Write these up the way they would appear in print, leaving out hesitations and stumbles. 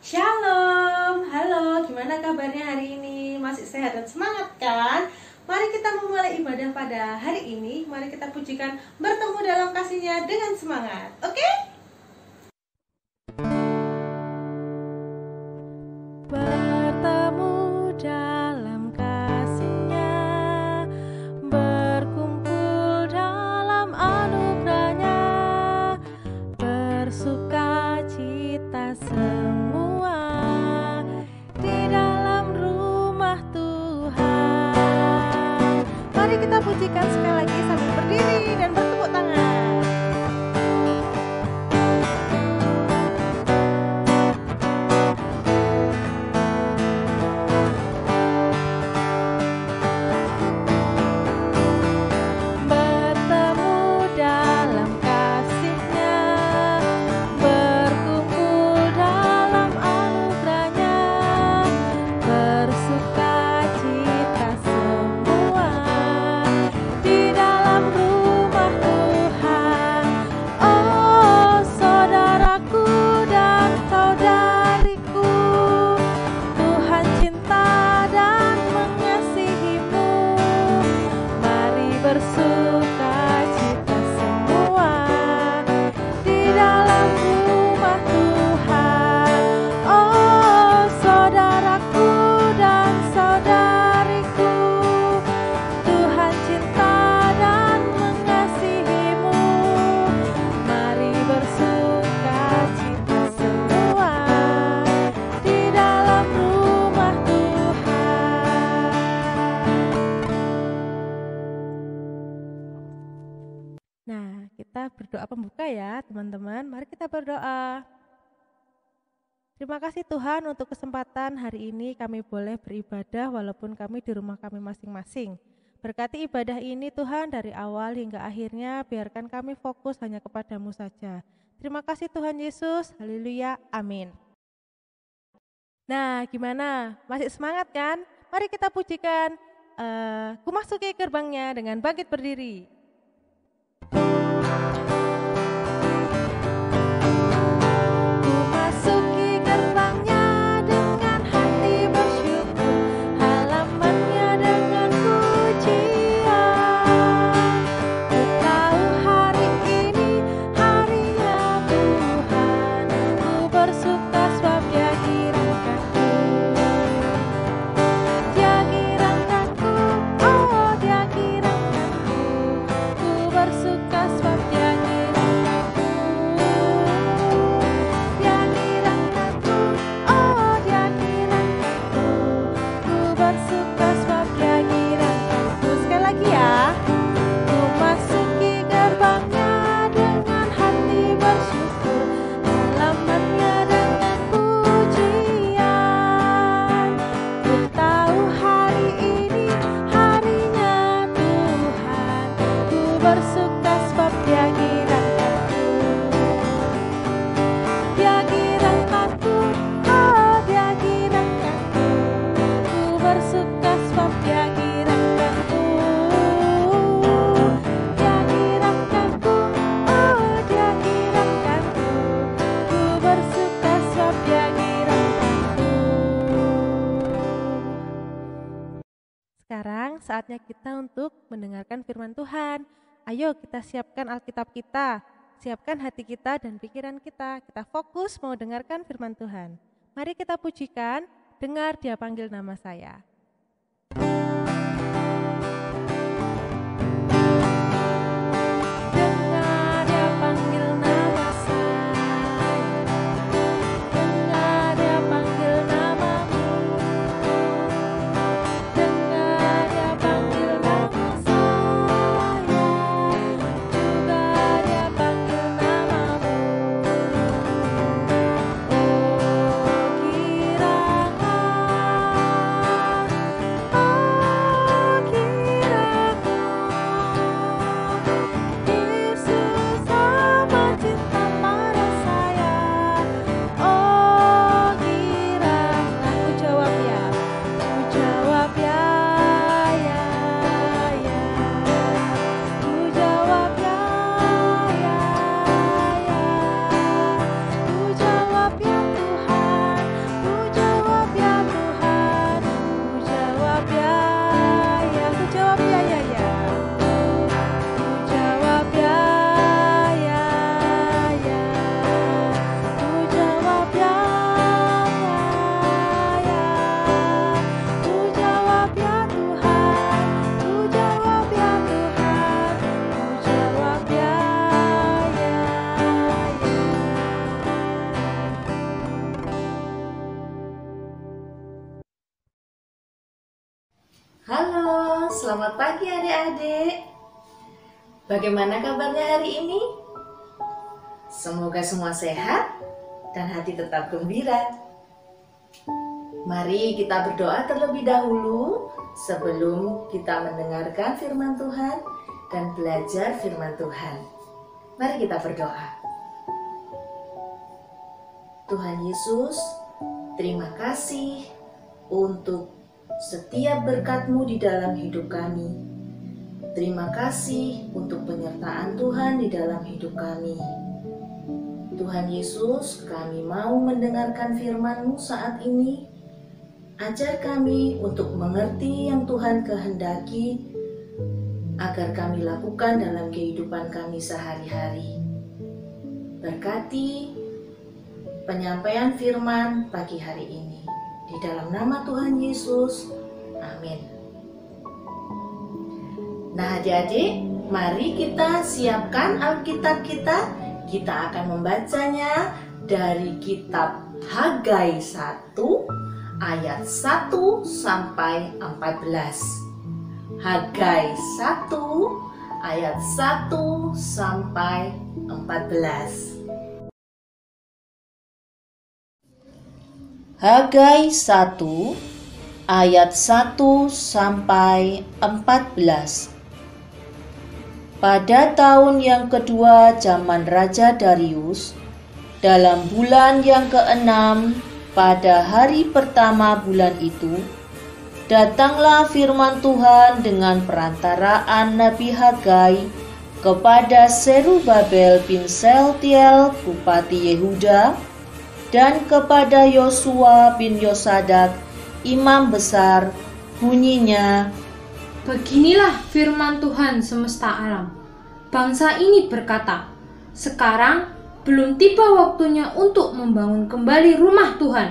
Shalom, halo, gimana kabarnya hari ini? Masih sehat dan semangat kan? Mari kita memulai ibadah pada hari ini. Mari kita pujikan bertemu dalam kasih-Nya dengan semangat, oke? Bertemu dalam kasih-Nya, berkumpul dalam anugerah-Nya, bersuka cita semua di dalam rumah Tuhan. Mari kita pujikan sekali lagi sambil berdiri dan bertepuk tangan. Berdoa pembuka ya teman-teman, mari kita berdoa. Terima kasih Tuhan untuk kesempatan hari ini kami boleh beribadah walaupun kami di rumah kami masing-masing. Berkati ibadah ini Tuhan dari awal hingga akhirnya, biarkan kami fokus hanya kepadamu saja. Terima kasih Tuhan Yesus, haleluya, amin. Nah gimana, masih semangat kan? Mari kita pujikan Ku Masuki Gerbangnya dengan bangkit berdiri. Saatnya kita untuk mendengarkan firman Tuhan. Ayo kita siapkan Alkitab kita, siapkan hati kita dan pikiran kita. Kita fokus mau dengarkan firman Tuhan. Mari kita pujikan, dengar Dia panggil nama saya. Halo, selamat pagi adik-adik. Bagaimana kabarnya hari ini? Semoga semua sehat dan hati tetap gembira. Mari kita berdoa terlebih dahulu sebelum kita mendengarkan firman Tuhan dan belajar firman Tuhan. Mari kita berdoa. Tuhan Yesus, terima kasih untuk setiap berkat-Mu di dalam hidup kami. Terima kasih untuk penyertaan Tuhan di dalam hidup kami. Tuhan Yesus, kami mau mendengarkan firman-Mu saat ini. Ajar kami untuk mengerti yang Tuhan kehendaki, agar kami lakukan dalam kehidupan kami sehari-hari. Berkati penyampaian firman pagi hari ini. Di dalam nama Tuhan Yesus, amin. Nah adik-adik, mari kita siapkan Alkitab kita. Kita akan membacanya dari kitab Hagai 1 ayat 1 sampai 14. Hagai 1 ayat 1 sampai 14. Hagai 1 ayat 1 sampai 14. Pada tahun yang kedua zaman Raja Darius, dalam bulan yang ke-6, pada hari pertama bulan itu, datanglah firman Tuhan dengan perantaraan Nabi Hagai kepada Zerubabel bin Sealtiel, Bupati Yehuda, dan kepada Yosua bin Yosadak, imam besar, bunyinya, beginilah firman Tuhan semesta alam. Bangsa ini berkata, sekarang belum tiba waktunya untuk membangun kembali rumah Tuhan.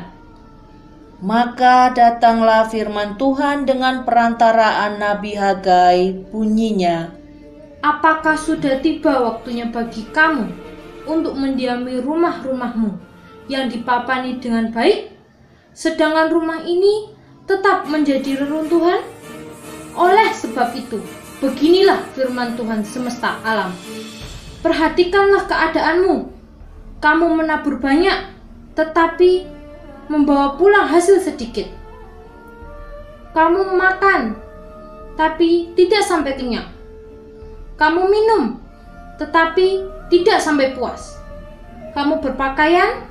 Maka datanglah firman Tuhan dengan perantaraan Nabi Hagai, bunyinya, apakah sudah tiba waktunya bagi kamu untuk mendiami rumah-rumahmu yang dipapani dengan baik, sedangkan rumah ini tetap menjadi reruntuhan? Oleh sebab itu, beginilah firman Tuhan semesta alam. Perhatikanlah keadaanmu. Kamu menabur banyak, tetapi membawa pulang hasil sedikit. Kamu makan, tapi tidak sampai kenyang. Kamu minum, tetapi tidak sampai puas. Kamu berpakaian,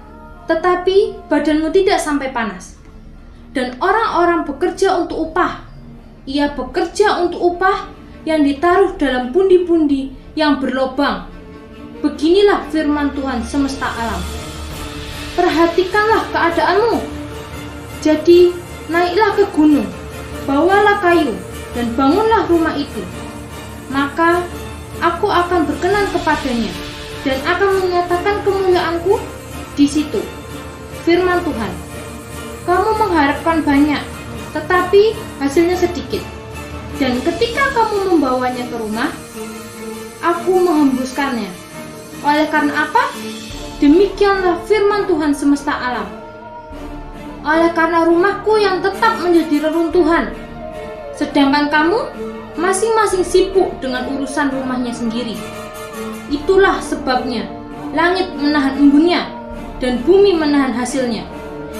tetapi badanmu tidak sampai panas. Dan orang-orang bekerja untuk upah. Ia bekerja untuk upah yang ditaruh dalam pundi-pundi yang berlobang. Beginilah firman Tuhan semesta alam. Perhatikanlah keadaanmu. Jadi naiklah ke gunung, bawalah kayu, dan bangunlah rumah itu. Maka aku akan berkenan kepadanya, dan akan menyatakan kemuliaanku di situ. Firman Tuhan, kamu mengharapkan banyak, tetapi hasilnya sedikit. Dan ketika kamu membawanya ke rumah, aku menghembuskannya. Oleh karena apa? Demikianlah firman Tuhan semesta alam. Oleh karena rumahku yang tetap menjadi reruntuhan, sedangkan kamu masing-masing sibuk dengan urusan rumahnya sendiri. Itulah sebabnya langit menahan embunnya dan bumi menahan hasilnya.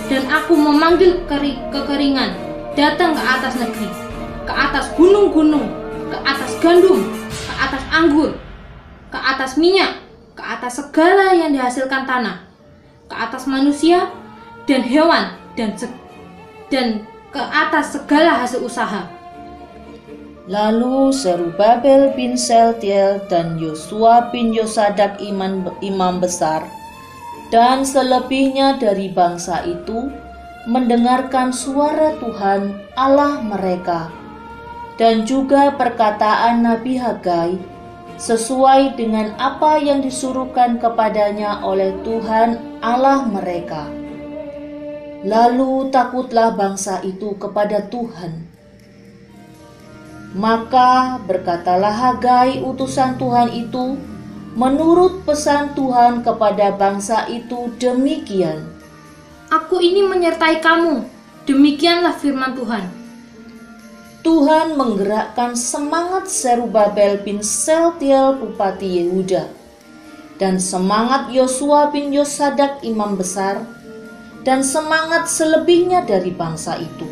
Dan aku memanggil kekeringan datang ke atas negeri, ke atas gunung-gunung, ke atas gandum, ke atas anggur, ke atas minyak, ke atas segala yang dihasilkan tanah, ke atas manusia dan hewan, dan ke atas segala hasil usaha. Lalu Zerubabel bin Sealtiel dan Yosua bin Yosadak imam besar dan selebihnya dari bangsa itu mendengarkan suara Tuhan Allah mereka dan juga perkataan Nabi Hagai sesuai dengan apa yang disuruhkan kepadanya oleh Tuhan Allah mereka. Lalu takutlah bangsa itu kepada Tuhan. Maka berkatalah Hagai utusan Tuhan itu menurut pesan Tuhan kepada bangsa itu demikian. Aku ini menyertai kamu, demikianlah firman Tuhan. Tuhan menggerakkan semangat Zerubabel bin Shealtiel Bupati Yehuda dan semangat Yosua bin Yosadak imam besar dan semangat selebihnya dari bangsa itu.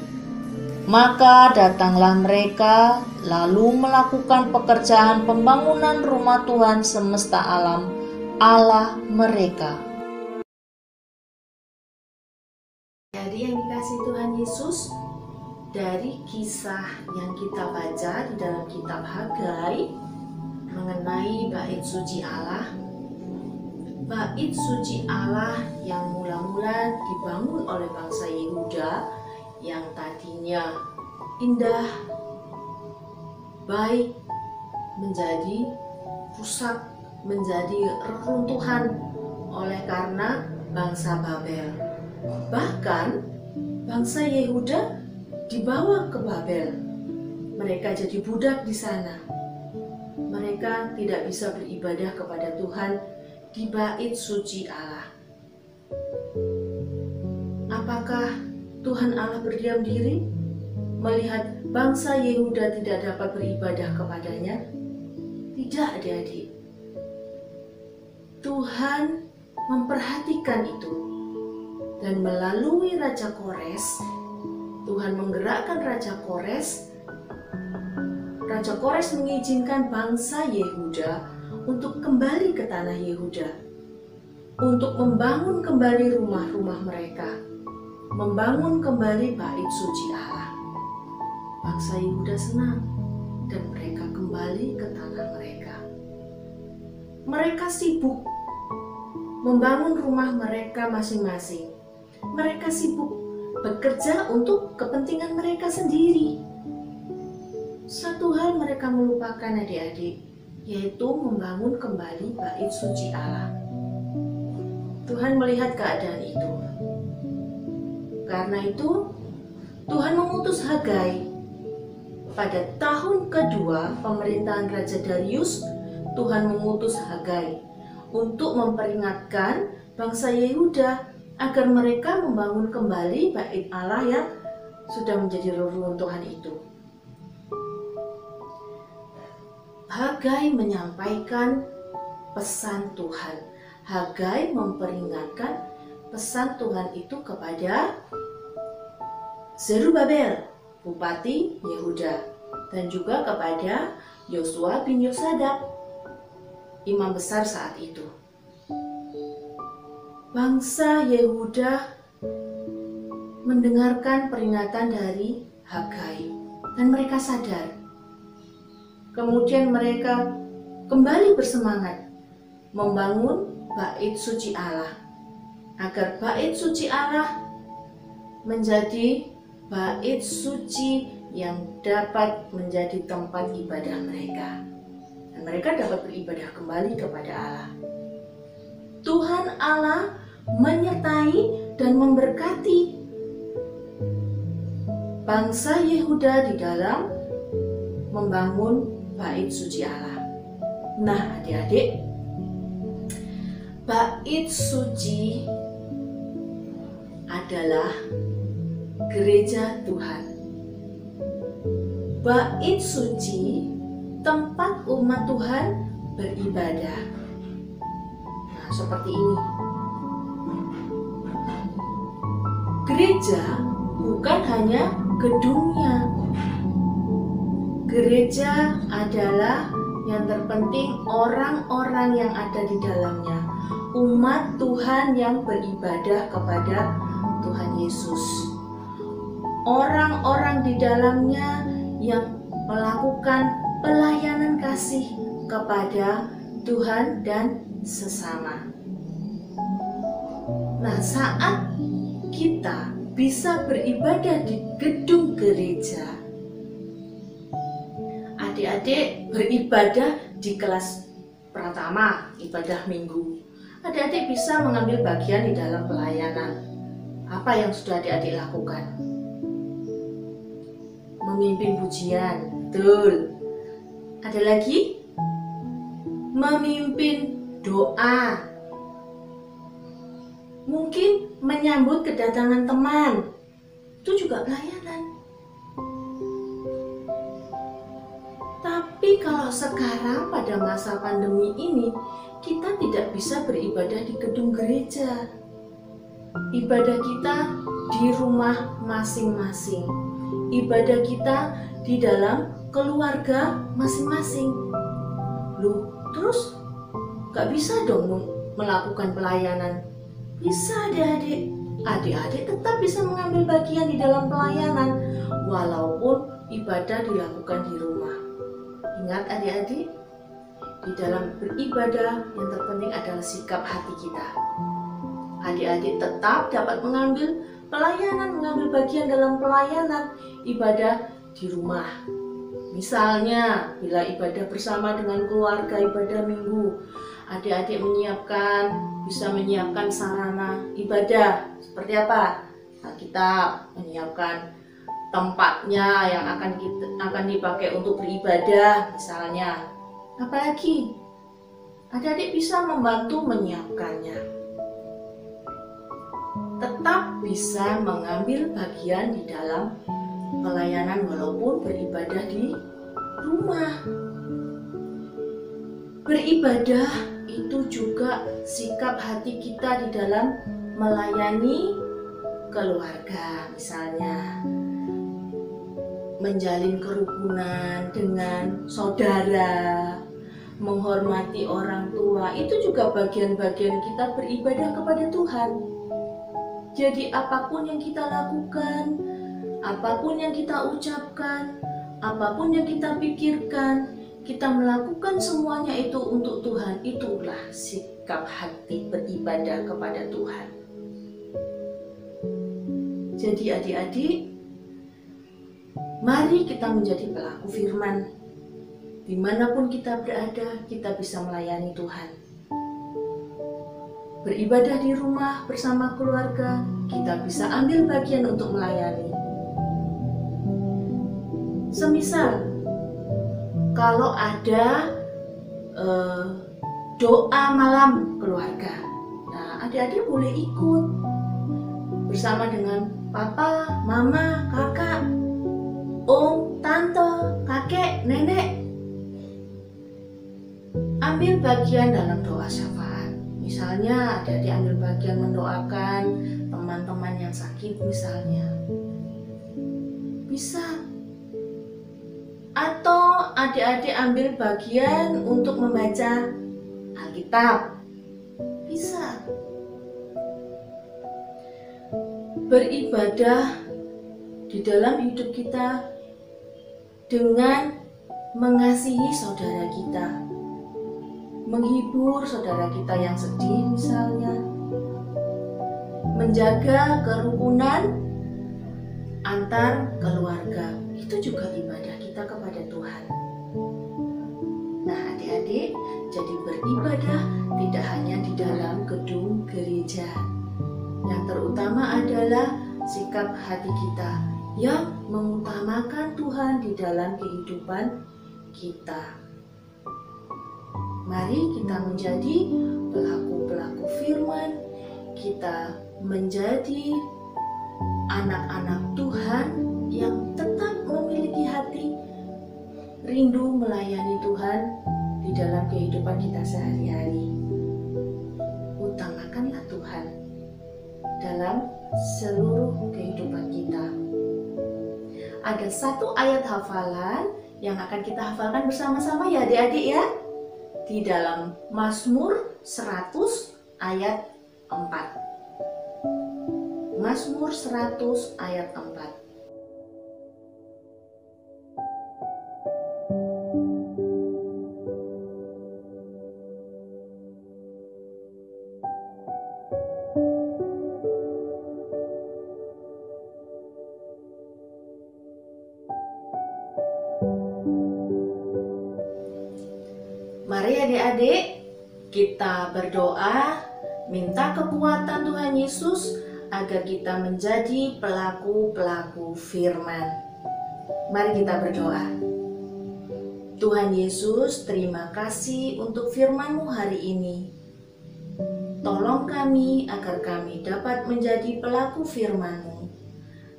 Maka datanglah mereka lalu melakukan pekerjaan pembangunan rumah Tuhan semesta alam, Allah mereka. Jadi yang dikasih Tuhan Yesus, dari kisah yang kita baca di dalam kitab Hagai mengenai bait suci Allah, bait suci Allah yang mula-mula dibangun oleh bangsa Yehuda yang tadinya indah, baik, menjadi rusak, menjadi reruntuhan oleh karena bangsa Babel. Bahkan bangsa Yehuda dibawa ke Babel. Mereka jadi budak di sana. Mereka tidak bisa beribadah kepada Tuhan di bait suci Allah. Apakah Tuhan Allah berdiam diri melihat bangsa Yehuda tidak dapat beribadah kepadanya? Tidak, adik-adik. Tuhan memperhatikan itu. Dan melalui Raja Kores, Tuhan menggerakkan Raja Kores. Raja Kores mengizinkan bangsa Yehuda untuk kembali ke tanah Yehuda, untuk membangun kembali rumah-rumah mereka, membangun kembali bait suci Allah. Bangsa Yehuda senang dan mereka kembali ke tanah mereka. Mereka sibuk membangun rumah mereka masing-masing. Mereka sibuk bekerja untuk kepentingan mereka sendiri. Satu hal mereka melupakan, adik-adik, yaitu membangun kembali bait suci Allah. Tuhan melihat keadaan itu. Karena itu, Tuhan mengutus Hagai. Pada tahun kedua pemerintahan Raja Darius, Tuhan mengutus Hagai untuk memperingatkan bangsa Yehuda agar mereka membangun kembali bait Allah yang sudah menjadi reruntuhan itu. Hagai menyampaikan pesan Tuhan. Hagai memperingatkan pesan Tuhan itu kepada Zerubabel, Bupati Yehuda, dan juga kepada Yosua bin Yosadak, imam besar saat itu. Bangsa Yehuda mendengarkan peringatan dari Hagai dan mereka sadar. Kemudian mereka kembali bersemangat membangun bait suci Allah, agar bait suci Allah menjadi bait suci yang dapat menjadi tempat ibadah mereka, dan mereka dapat beribadah kembali kepada Allah. Tuhan Allah menyertai dan memberkati bangsa Yehuda di dalam membangun bait suci Allah. Nah, adik-adik, bait suci adalah gereja Tuhan. Bait suci tempat umat Tuhan beribadah. Nah, seperti ini. Gereja bukan hanya gedungnya. Gereja adalah yang terpenting orang-orang yang ada di dalamnya. Umat Tuhan yang beribadah kepada Tuhan Yesus. Orang-orang di dalamnya yang melakukan pelayanan kasih kepada Tuhan dan sesama. Nah, saat kita bisa beribadah di gedung gereja, adik-adik beribadah di kelas pertama, ibadah minggu. Adik-adik bisa mengambil bagian di dalam pelayanan. Apa yang sudah adik-adik lakukan? Memimpin pujian, betul. Ada lagi? Memimpin doa. Mungkin menyambut kedatangan teman. Itu juga pelayanan. Tapi kalau sekarang pada masa pandemi ini, kita tidak bisa beribadah di gedung gereja. Ibadah kita di rumah masing-masing. Ibadah kita di dalam keluarga masing-masing. Loh, terus gak bisa dong melakukan pelayanan? Bisa adik-adik. Adik-adik tetap bisa mengambil bagian di dalam pelayanan walaupun ibadah dilakukan di rumah. Ingat adik-adik, di dalam beribadah yang terpenting adalah sikap hati kita. Adik-adik tetap dapat mengambil bagian dalam pelayanan ibadah di rumah. Misalnya, bila ibadah bersama dengan keluarga, ibadah minggu, adik-adik bisa menyiapkan sarana ibadah. Seperti apa? Kita menyiapkan tempatnya yang akan dipakai untuk beribadah, misalnya. Apalagi, adik-adik bisa membantu menyiapkannya. Tetap bisa mengambil bagian di dalam pelayanan walaupun beribadah di rumah. Beribadah itu juga sikap hati kita di dalam melayani keluarga, misalnya menjalin kerukunan dengan saudara, menghormati orang tua, itu juga bagian-bagian kita beribadah kepada Tuhan. Jadi apapun yang kita lakukan, apapun yang kita ucapkan, apapun yang kita pikirkan, kita melakukan semuanya itu untuk Tuhan. Itulah sikap hati beribadah kepada Tuhan. Jadi adik-adik, mari kita menjadi pelaku firman. Dimanapun kita berada, kita bisa melayani Tuhan. Beribadah di rumah bersama keluarga, kita bisa ambil bagian untuk melayani. Semisal, kalau ada doa malam keluarga, nah adik-adik boleh ikut bersama dengan papa, mama, kakak, om, tante, kakek, nenek. Ambil bagian dalam doa syafaat. Misalnya adik-adik ambil bagian mendoakan teman-teman yang sakit misalnya. Bisa. Atau adik-adik ambil bagian untuk membaca Alkitab. Bisa. Beribadah di dalam hidup kita dengan mengasihi saudara kita, menghibur saudara kita yang sedih misalnya, menjaga kerukunan antar keluarga, itu juga ibadah kita kepada Tuhan. Nah adik-adik, jadi beribadah tidak hanya di dalam gedung gereja. Yang terutama adalah sikap hati kita yang mengutamakan Tuhan di dalam kehidupan kita. Mari kita menjadi pelaku-pelaku firman, kita menjadi anak-anak Tuhan yang tetap memiliki hati rindu melayani Tuhan di dalam kehidupan kita sehari-hari. Utamakanlah Tuhan dalam seluruh kehidupan kita. Ada satu ayat hafalan yang akan kita hafalkan bersama-sama ya adik-adik ya. Di dalam Mazmur 100 ayat 4. Mazmur 100 ayat 4. Mari adik-adik kita berdoa, minta kekuatan Tuhan Yesus agar kita menjadi pelaku-pelaku firman. Mari kita berdoa. Tuhan Yesus, terima kasih untuk firman-Mu hari ini. Tolong kami agar kami dapat menjadi pelaku firman-Mu,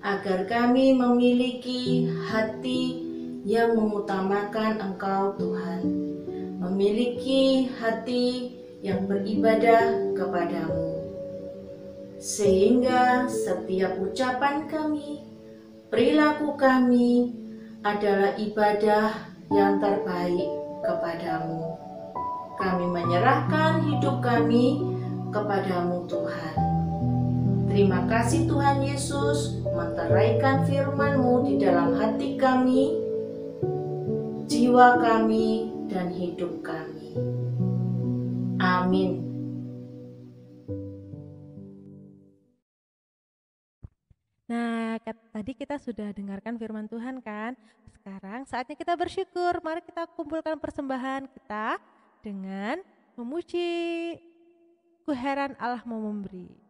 agar kami memiliki hati yang mengutamakan Engkau Tuhan, memiliki hati yang beribadah kepadamu. Sehingga setiap ucapan kami, perilaku kami adalah ibadah yang terbaik kepadamu. Kami menyerahkan hidup kami kepadamu Tuhan. Terima kasih Tuhan Yesus, menteraikan firman-Mu di dalam hati kami, jiwa kami, dan hidup kami. Amin. Nah, tadi kita sudah dengarkan firman Tuhan kan? Sekarang saatnya kita bersyukur. Mari kita kumpulkan persembahan kita dengan memuji. Ku heran Allah mau memberi.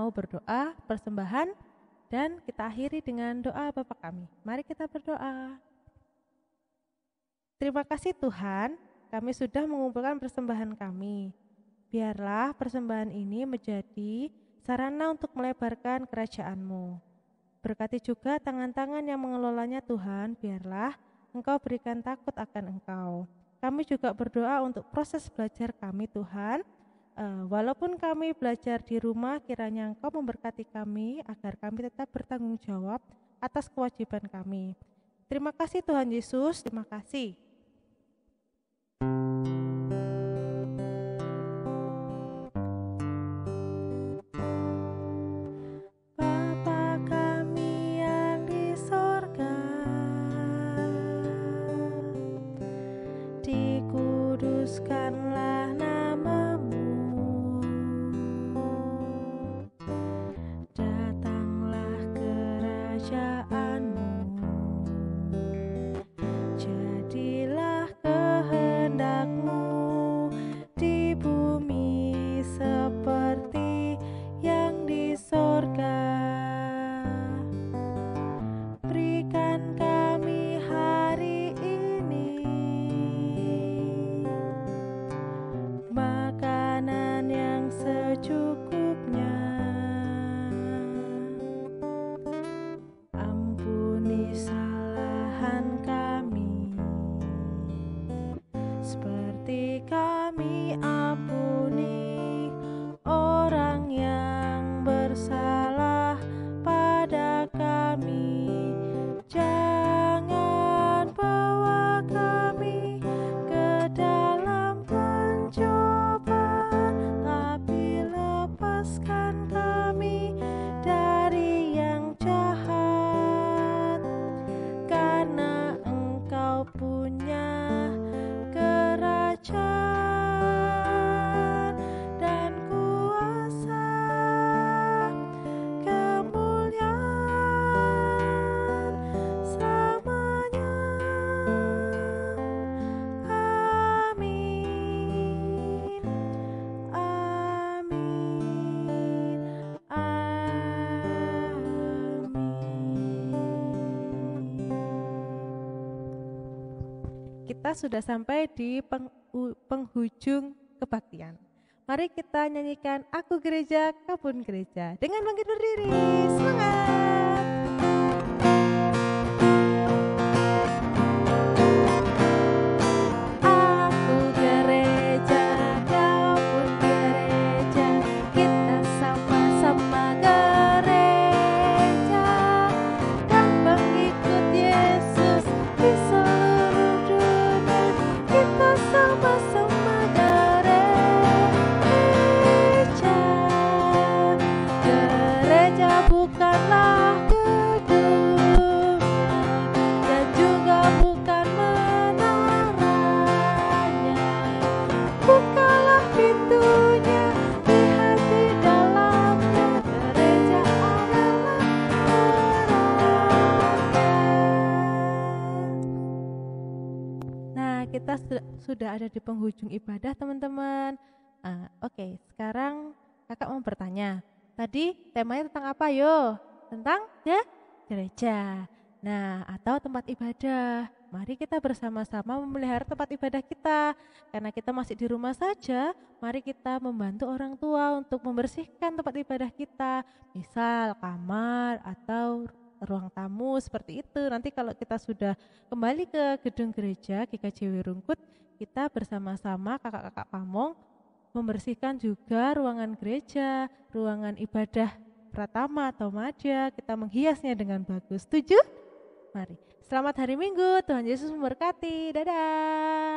Berdoa persembahan dan kita akhiri dengan doa Bapa kami. Mari kita berdoa. Terima kasih Tuhan, kami sudah mengumpulkan persembahan kami. Biarlah persembahan ini menjadi sarana untuk melebarkan kerajaan-Mu. Berkati juga tangan-tangan yang mengelolanya Tuhan, biarlah Engkau berikan takut akan Engkau. Kami juga berdoa untuk proses belajar kami Tuhan. Walaupun kami belajar di rumah, kiranya Engkau memberkati kami agar kami tetap bertanggung jawab atas kewajiban kami. Terima kasih Tuhan Yesus, terima kasih. Bapa kami yang di sorga, dikuduskanlah nama-Mu. Jadilah kehendak-Mu di bumi seperti yang di sorga. Berikan kami hari ini makanan yang secukupnya. Ampuni kesalahan kami, seperti kami ampuni orang yang bersalah pada kami. Jangan bawa kami ke dalam pencobaan, tapi lepaskan kami dari yang jahat, karena Engkau punya kerajaan dan kuasa, kemuliaan selamanya. Amin, amin, amin. Kita sudah sampai di penghujung kebaktian. Mari kita nyanyikan Aku Gereja, Kapun Gereja dengan bangkit berdiri. Semangat! Aku gereja sudah ada di penghujung ibadah teman-teman. Oke, sekarang kakak mau bertanya. Tadi temanya tentang apa yo? Tentang gereja. Nah, atau tempat ibadah. Mari kita bersama-sama memelihara tempat ibadah kita. Karena kita masih di rumah saja, mari kita membantu orang tua untuk membersihkan tempat ibadah kita. Misal kamar atau ruang tamu seperti itu. Nanti kalau kita sudah kembali ke gedung gereja GKJ Wirungkut, kita bersama-sama kakak-kakak pamong membersihkan juga ruangan gereja, ruangan ibadah pratama atau madya, kita menghiasnya dengan bagus. Setuju? Mari. Selamat hari Minggu, Tuhan Yesus memberkati. Dadah.